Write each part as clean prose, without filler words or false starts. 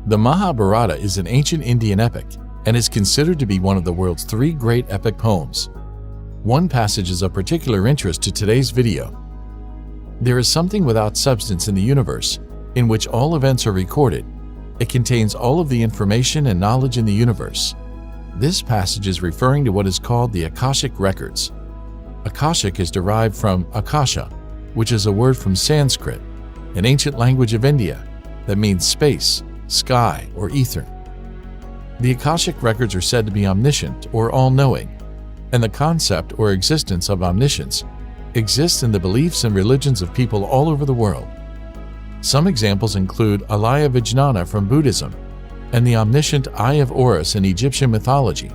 The Mahabharata is an ancient Indian epic and is considered to be one of the world's 3 great epic poems. One passage is of particular interest to today's video. There is something without substance in the universe, in which all events are recorded. It contains all of the information and knowledge in the universe. This passage is referring to what is called the Akashic Records. Akashic is derived from Akasha, which is a word from Sanskrit, an ancient language of India that means space, sky, or ether. The Akashic Records are said to be omniscient or all-knowing, and the concept or existence of omniscience exists in the beliefs and religions of people all over the world. Some examples include Alaya Vijnana from Buddhism and the omniscient Eye of Horus in Egyptian mythology.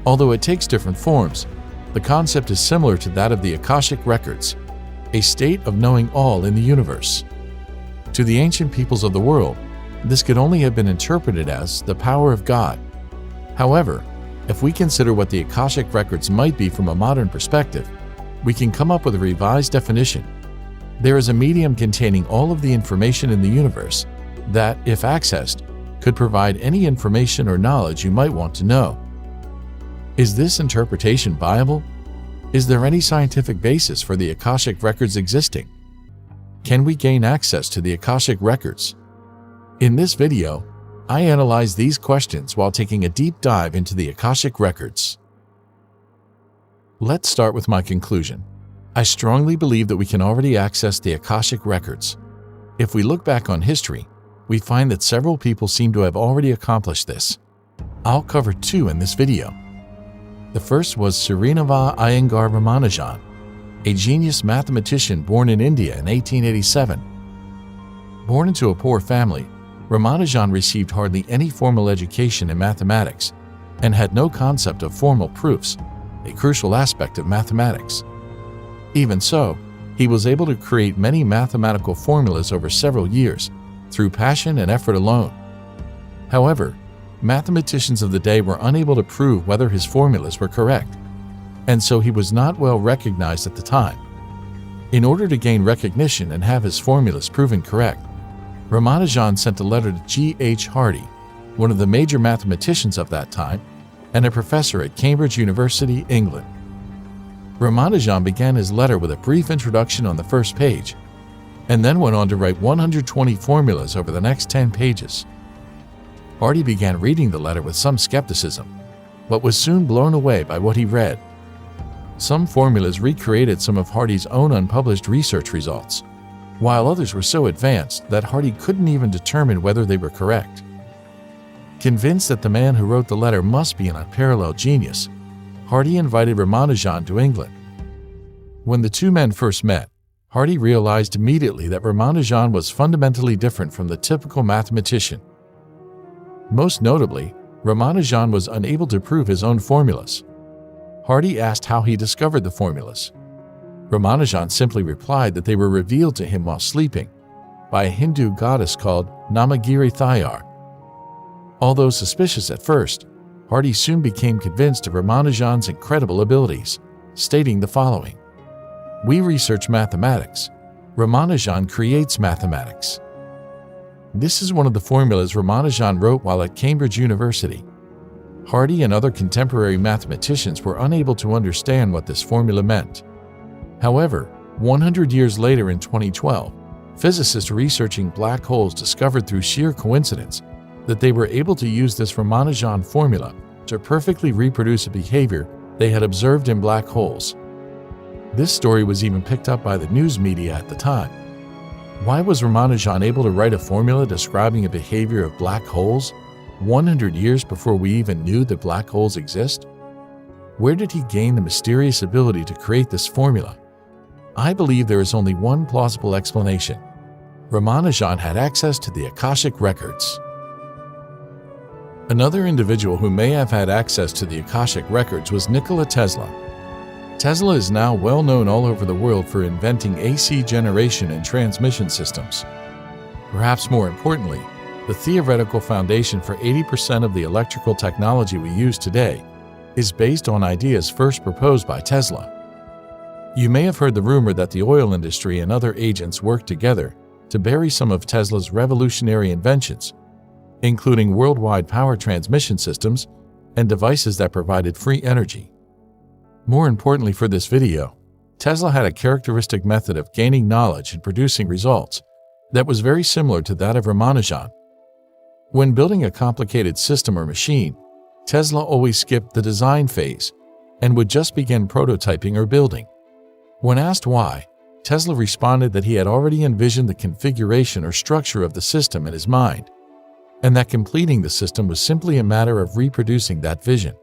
Although it takes different forms, the concept is similar to that of the Akashic Records, a state of knowing all in the universe. To the ancient peoples of the world, this could only have been interpreted as the power of God. However, if we consider what the Akashic Records might be from a modern perspective, we can come up with a revised definition. There is a medium containing all of the information in the universe that, if accessed, could provide any information or knowledge you might want to know. Is this interpretation viable? Is there any scientific basis for the Akashic Records existing? Can we gain access to the Akashic Records? In this video, I analyze these questions while taking a deep dive into the Akashic Records. Let's start with my conclusion. I strongly believe that we can already access the Akashic Records. If we look back on history, we find that several people seem to have already accomplished this. I'll cover 2 in this video. The first was Srinivasa Iyengar Ramanujan, a genius mathematician born in India in 1887. Born into a poor family, Ramanujan received hardly any formal education in mathematics and had no concept of formal proofs, a crucial aspect of mathematics. Even so, he was able to create many mathematical formulas over several years through passion and effort alone. However, mathematicians of the day were unable to prove whether his formulas were correct, and so he was not well recognized at the time. In order to gain recognition and have his formulas proven correct, Ramanujan sent a letter to G.H. Hardy, one of the major mathematicians of that time, and a professor at Cambridge University, England. Ramanujan began his letter with a brief introduction on the first page, and then went on to write 120 formulas over the next 10 pages. Hardy began reading the letter with some skepticism, but was soon blown away by what he read. Some formulas recreated some of Hardy's own unpublished research results, while others were so advanced that Hardy couldn't even determine whether they were correct. Convinced that the man who wrote the letter must be an unparalleled genius, Hardy invited Ramanujan to England. When the 2 men first met, Hardy realized immediately that Ramanujan was fundamentally different from the typical mathematician. Most notably, Ramanujan was unable to prove his own formulas. Hardy asked how he discovered the formulas. Ramanujan simply replied that they were revealed to him while sleeping by a Hindu goddess called Namagiri Thayar. Although suspicious at first, Hardy soon became convinced of Ramanujan's incredible abilities, stating the following: "We research mathematics. Ramanujan creates mathematics." This is one of the formulas Ramanujan wrote while at Cambridge University. Hardy and other contemporary mathematicians were unable to understand what this formula meant. However, 100 years later in 2012, physicists researching black holes discovered through sheer coincidence that they were able to use this Ramanujan formula to perfectly reproduce a behavior they had observed in black holes. This story was even picked up by the news media at the time. Why was Ramanujan able to write a formula describing a behavior of black holes 100 years before we even knew that black holes exist? Where did he gain the mysterious ability to create this formula? I believe there is only one plausible explanation. Ramanujan had access to the Akashic Records. Another individual who may have had access to the Akashic Records was Nikola Tesla. Tesla is now well known all over the world for inventing AC generation and transmission systems. Perhaps more importantly, the theoretical foundation for 80% of the electrical technology we use today is based on ideas first proposed by Tesla. You may have heard the rumor that the oil industry and other agents worked together to bury some of Tesla's revolutionary inventions. including worldwide power transmission systems and devices that provided free energy. More importantly for this video, Tesla had a characteristic method of gaining knowledge and producing results that was very similar to that of Ramanujan. When building a complicated system or machine, Tesla always skipped the design phase and would just begin prototyping or building. When asked why, Tesla responded that he had already envisioned the configuration or structure of the system in his mind, and that completing the system was simply a matter of reproducing that vision.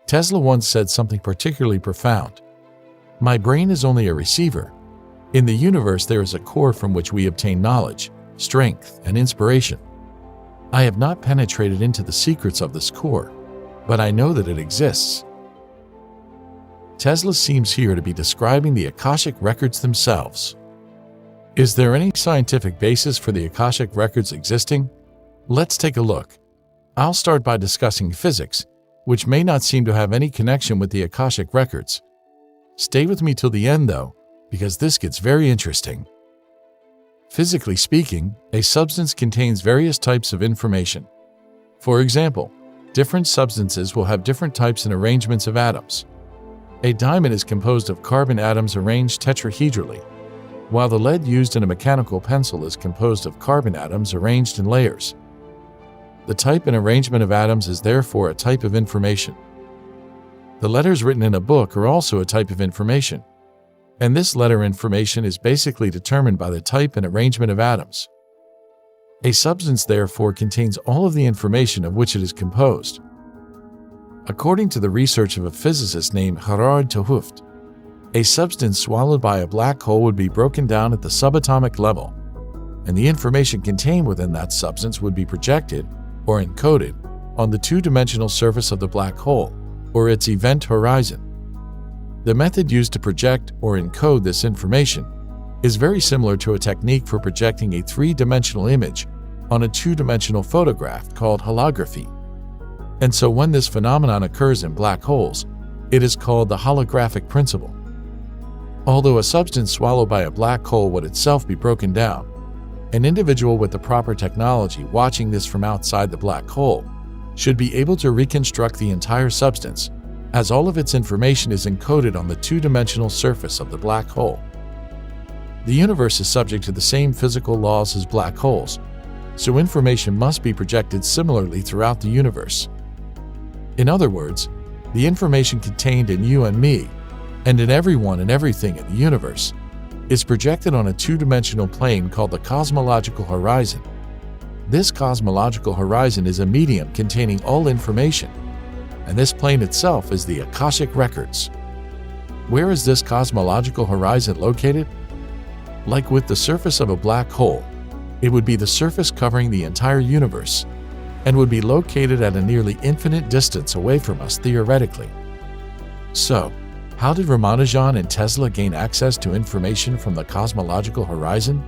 Tesla once said something particularly profound. "My brain is only a receiver. In the universe there is a core from which we obtain knowledge, strength, and inspiration. I have not penetrated into the secrets of this core, but I know that it exists." Tesla seems here to be describing the Akashic Records themselves. Is there any scientific basis for the Akashic Records existing? Let's take a look. I'll start by discussing physics, which may not seem to have any connection with the Akashic Records. Stay with me till the end though, because this gets very interesting. Physically speaking, a substance contains various types of information. For example, different substances will have different types and arrangements of atoms. A diamond is composed of carbon atoms arranged tetrahedrally, while the lead used in a mechanical pencil is composed of carbon atoms arranged in layers. The type and arrangement of atoms is therefore a type of information. The letters written in a book are also a type of information, and this letter information is basically determined by the type and arrangement of atoms. A substance therefore contains all of the information of which it is composed. According to the research of a physicist named Gerard 't Hooft, a substance swallowed by a black hole would be broken down at the subatomic level, and the information contained within that substance would be projected or encoded on the two-dimensional surface of the black hole, or its event horizon. The method used to project or encode this information is very similar to a technique for projecting a three-dimensional image on a two-dimensional photograph called holography. And so when this phenomenon occurs in black holes, it is called the holographic principle. Although a substance swallowed by a black hole would itself be broken down, an individual with the proper technology watching this from outside the black hole should be able to reconstruct the entire substance, as all of its information is encoded on the two-dimensional surface of the black hole. The universe is subject to the same physical laws as black holes, so information must be projected similarly throughout the universe. In other words, the information contained in you and me, and in everyone and everything in the universe, is projected on a two-dimensional plane called the cosmological horizon. This cosmological horizon is a medium containing all information, and this plane itself is the Akashic Records. Where is this cosmological horizon located? Like with the surface of a black hole, it would be the surface covering the entire universe, and would be located at a nearly infinite distance away from us theoretically. So, how did Ramanujan and Tesla gain access to information from the cosmological horizon?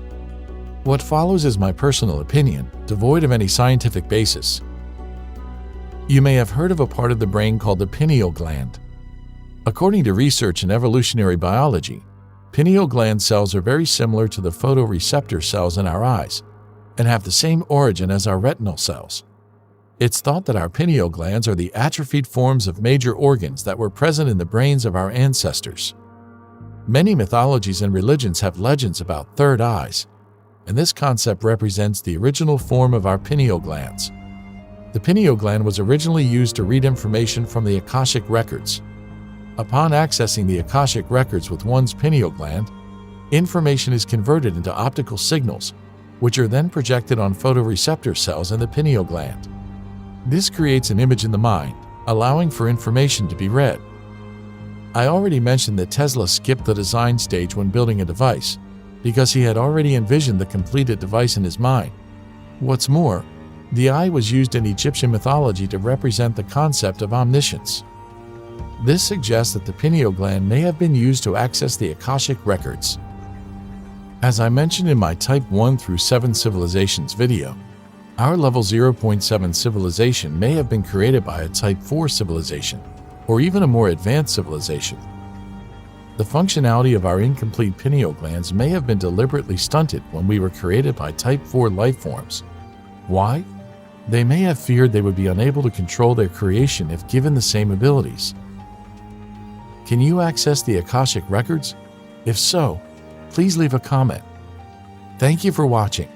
What follows is my personal opinion, devoid of any scientific basis. You may have heard of a part of the brain called the pineal gland. According to research in evolutionary biology, pineal gland cells are very similar to the photoreceptor cells in our eyes and have the same origin as our retinal cells. It's thought that our pineal glands are the atrophied forms of major organs that were present in the brains of our ancestors. Many mythologies and religions have legends about third eyes, and this concept represents the original form of our pineal glands. The pineal gland was originally used to read information from the Akashic Records. Upon accessing the Akashic Records with one's pineal gland, information is converted into optical signals, which are then projected on photoreceptor cells in the pineal gland. This creates an image in the mind, allowing for information to be read. I already mentioned that Tesla skipped the design stage when building a device, because he had already envisioned the completed device in his mind. What's more, the eye was used in Egyptian mythology to represent the concept of omniscience. This suggests that the pineal gland may have been used to access the Akashic Records. As I mentioned in my Type 1 through 7 civilizations video, our Level 0.7 civilization may have been created by a Type 4 civilization, or even a more advanced civilization. The functionality of our incomplete pineal glands may have been deliberately stunted when we were created by Type 4 life forms. Why? They may have feared they would be unable to control their creation if given the same abilities. Can you access the Akashic Records? If so, please leave a comment. Thank you for watching.